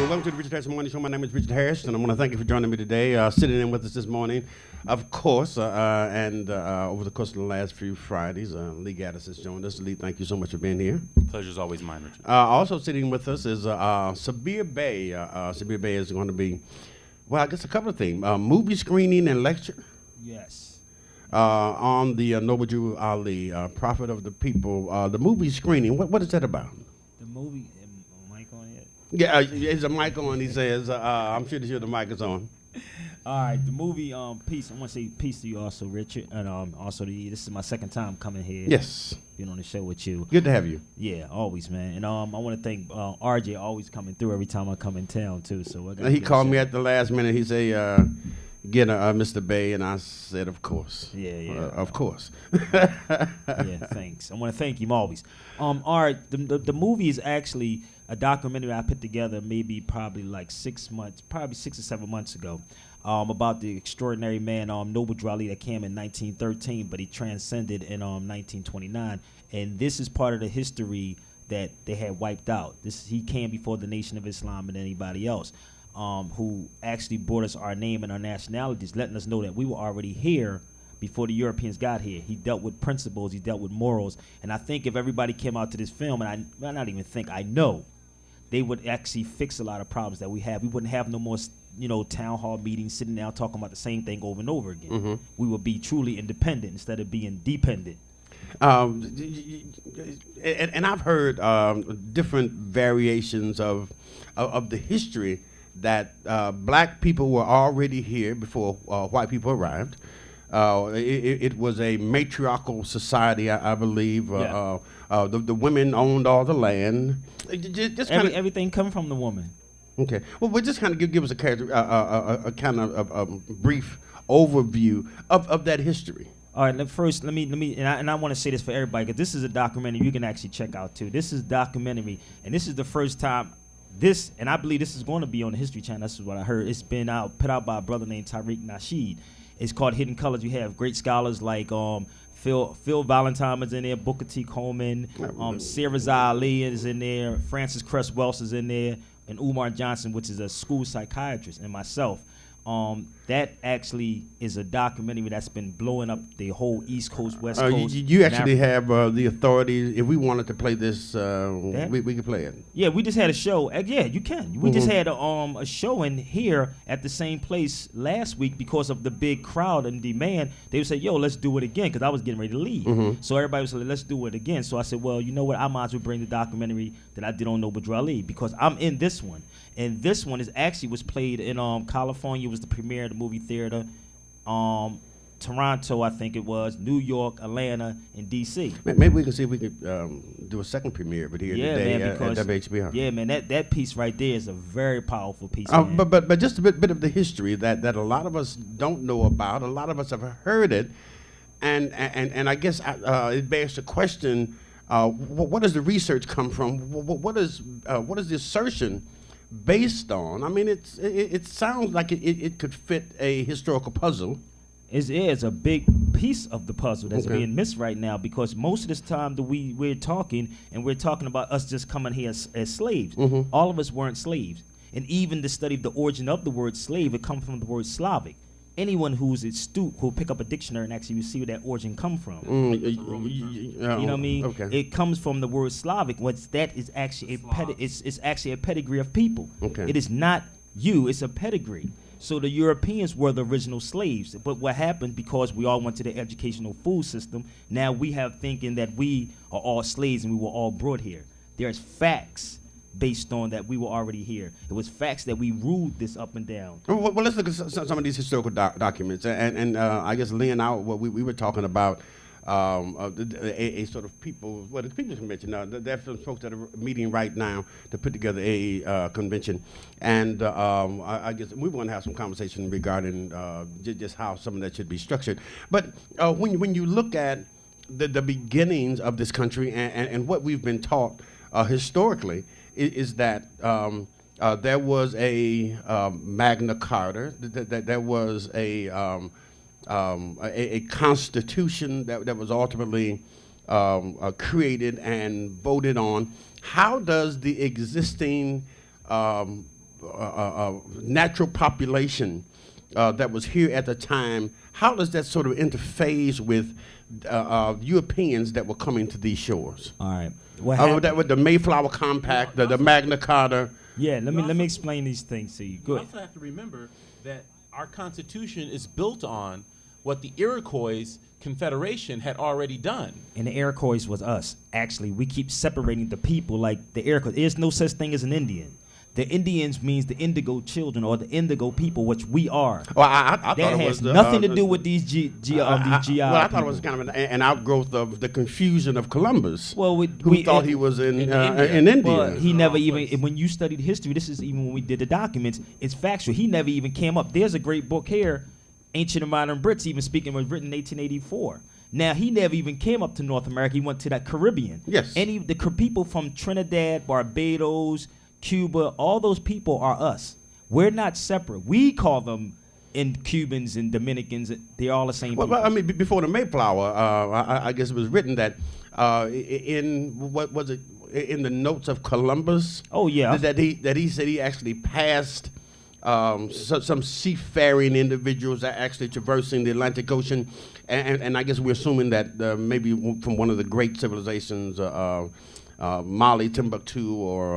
Welcome to the Richard Harris Morning Show. My name is Richard Harris, and I want to thank you for joining me today, sitting in with us this morning. Of course, over the course of the last few Fridays, Lee Gaddis has joined us. Lee, thank you so much for being here. Pleasure's always mine, Richard. Also sitting with us is Sabir Bey. Sabir Bey is going to be, well, I guess a couple of things. Movie screening and lecture. Yes. On the Noble Drew Ali, Prophet of the People. The movie screening, what is that about? The movie, mic on yet? Yeah, there's a mic on, he says. I'm sure the mic is on. All right, the movie, peace. I want to say peace to you also, Richard, and also to you. This is my second time coming here. Yes. Being on the show with you. Good to have you. Yeah, always, man. And I want to thank RJ always coming through every time I come in town, too. So he called me at the last minute. He said, get Mr. Bay, and I said, of course. Yeah. Of course. Yeah, thanks. I want to thank him always. All right, the movie is actually a documentary I put together probably like 6 months, probably 6 or 7 months ago, about the extraordinary man, Noble Drew Ali, that came in 1913, but he transcended in 1929. And this is part of the history that they had wiped out. He came before the Nation of Islam and anybody else. Who actually brought us our name and our nationalities, letting us know that we were already here before the Europeans got here. He dealt with principles, he dealt with morals, and I think if everybody came out to this film, and I know, they would actually fix a lot of problems that we have. We wouldn't have no more, town hall meetings, sitting down talking about the same thing over and over again. Mm-hmm. We would be truly independent instead of being dependent. And I've heard different variations of the history that black people were already here before white people arrived. It was a matriarchal society, I believe. Yeah. The women owned all the land. Everything come from the woman. Okay. Well, just kind of give us a kind of brief overview of that history. All right. Let me, and I want to say this for everybody, because this is a documentary you can actually check out too. This is a documentary, and this is the first time. And I believe this is going to be on the History Channel. This is what I heard. It's been put out by a brother named Tariq Nasheed. It's called Hidden Colors. You have great scholars like Phil Valentine is in there, Booker T. Coleman, Sarah Ali is in there, Francis Cress Wells is in there, and Umar Johnson, which is a school psychiatrist, and myself. That actually is a documentary that's been blowing up the whole East Coast, West Coast. You actually have the authority. If we wanted to play this, we could play it. Yeah, we just had a show. Yeah, you can. We just had a show in here at the same place last week because of the big crowd and demand. They would say, yo, let's do it again, because I was getting ready to leave. Mm-hmm. So everybody was like, let's do it again. So I said, well, you know what? I might as well bring the documentary that I did on Noble Drew Ali, because I'm in this one. And this one was played in California. It was the premiere of the movie theater. Toronto, I think it was, New York, Atlanta, and D.C. Maybe we can see if we could do a second premiere, but here today at WHPR. Yeah, man, that piece right there is a very powerful piece. But just a bit of the history that a lot of us don't know about. A lot of us have heard it, and I guess it bears the question: what does the research come from? What is the assertion based on? I mean, it sounds like it could fit a historical puzzle. It's a big piece of the puzzle that's being missed right now, because most of this time that we're talking about us just coming here as slaves. Mm-hmm. All of us weren't slaves. And even the study of the origin of the word slave, it comes from the word Slavic. Anyone who's astute who'll pick up a dictionary and actually see where that origin come from. You know what I mean? Okay. It comes from the word Slavic. That is actually it's actually a pedigree of people. Okay. It is not you, it's a pedigree. So the Europeans were the original slaves. But what happened, because we all went to the educational food system, now we have thinking that we are all slaves and we were all brought here. There's facts based on that we were already here. It was facts that we ruled this up and down. Well, let's look at some of these historical documents. And I guess Lee and I, we were talking about a sort of the People's Convention. There are some folks that are meeting right now to put together a convention. And I guess we want to have some conversation regarding just how some of that should be structured. But when you look at the beginnings of this country and what we've been taught historically, is that there was a Magna Carta, that there was a constitution that was ultimately created and voted on. How does the existing natural population that was here at the time, how does that sort of interface with Europeans that were coming to these shores? All right. What happened? That with the Mayflower Compact, the Magna Carta. Yeah, let me explain these things to you. Good. You also have to remember that our Constitution is built on what the Iroquois Confederation had already done. And the Iroquois was us. Actually, we keep separating the people like the Iroquois. There's no such thing as an Indian. The Indians means the indigo children or the indigo people, which we are. Well, I thought that it has was nothing to do with these GI well, I thought people. it was kind of an outgrowth of the confusion of Columbus. Well, who thought he was in India. Well, he never even, when you studied history, this is even when we did the documents, it's factual. He never even came up. There's a great book here, Ancient and Modern Brits, even speaking, was written in 1884. Now, he never even came up to North America. He went to that Caribbean. Yes. The people from Trinidad, Barbados, Cuba, all those people are us. We're not separate. We call them Cubans and Dominicans. They're all the same people. Well, I mean, before the Mayflower, I guess it was written that in what was it, in the notes of Columbus? Oh, yeah. That he said he actually passed some seafaring individuals that actually traversing the Atlantic Ocean, and I guess we're assuming that maybe from one of the great civilizations, Mali, Timbuktu, or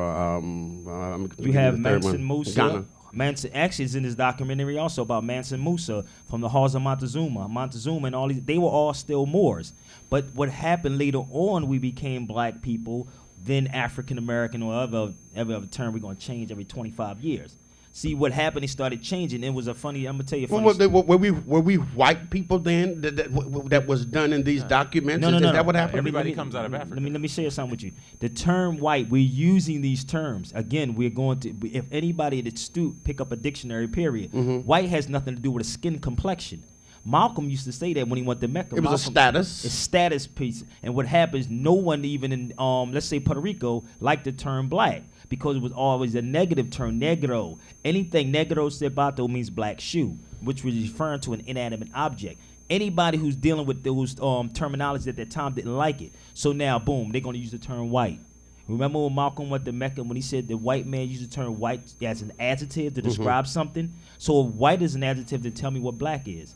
you have Mansa Musa. Ghana. Mansa actually is in this documentary also about Mansa Musa from the halls of Montezuma. Montezuma and all these, they were all still Moors. But what happened later on, we became black people, then African American, or every other term we're going to change every 25 years. See, what happened, it started changing. It was a funny, I'm going to tell you a funny story. Were we white people then that was done in these documents? No. Is that what happened? Everybody comes out of Africa. Let me share something with you. The term white, we're using these terms. Again, we're going to, if anybody that's astute, pick up a dictionary, period. White has nothing to do with a skin complexion. Malcolm used to say that when he went to Mecca. It was a status. A status piece. And what happens, no one even in, let's say Puerto Rico, liked the term black because it was always a negative term, negro. Anything negro cebato means black shoe, which was referring to an inanimate object. Anybody who's dealing with those terminologies at that time didn't like it. So now, boom, they're going to use the term white. Remember when Malcolm went to Mecca when he said the white man used the term white as an adjective to describe something? So if white is an adjective, then tell me what black is.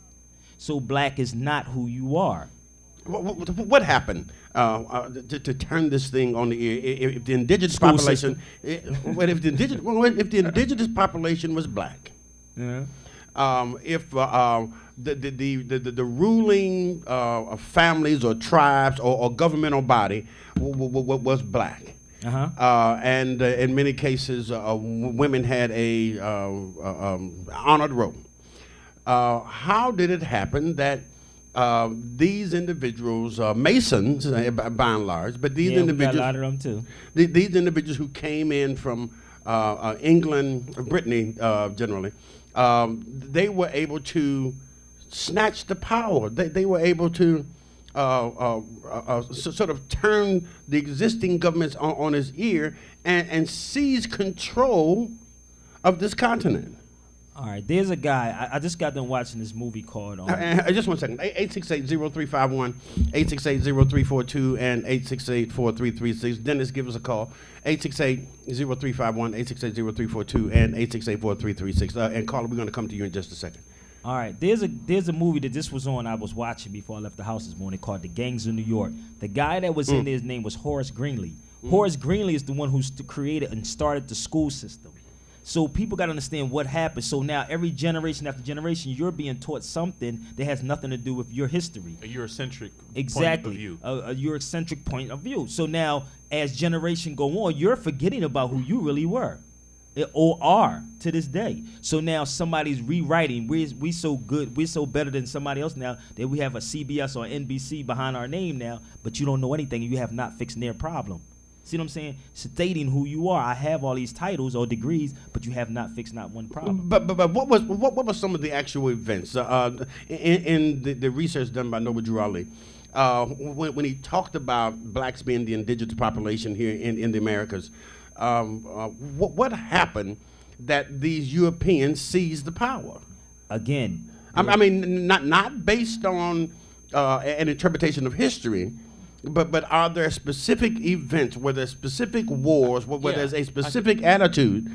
So black is not who you are. What happened to turn this thing on the ear? If the indigenous population, if the indigenous population was black, if the ruling families or tribes or governmental body was black, and in many cases women had a honored role. How did it happen that these individuals, Masons by and large, but these individuals, we got a lot of them too. These individuals who came in from England, Brittany generally, they were able to snatch the power. They were able to sort of turn the existing governments on its ear and seize control of this continent. All right, there's a guy, I just got done watching this movie called... just 1 second, 868-0351, 868-0342, and 868-4336. Dennis, give us a call, 868-0351, 868-0342, and 868-4336. And caller, we're going to come to you in just a second. All right, there's a movie that this was on I was watching before I left the house this morning called The Gangs of New York. The guy that was in there, his name was Horace Greeley. Horace Greeley is the one who created and started the school system. So people got to understand what happened. So now every generation after generation, you're being taught something that has nothing to do with your history. A Eurocentric exactly. point of view. A Eurocentric point of view. So now as generation go on, you're forgetting about who you really were or are to this day. So now somebody's rewriting. We so good. We're so better than somebody else now that we have a CBS or NBC behind our name now, but you don't know anything and you have not fixed their problem. See what I'm saying? Stating who you are. I have all these titles or degrees, but you have not fixed not one problem. But what was some of the actual events in the research done by Noble Drew Ali? When he talked about blacks being the indigenous population here in the Americas, what happened that these Europeans seized the power? Again, I mean, not based on an interpretation of history. But are there specific events, where there's specific wars, where there's a specific attitude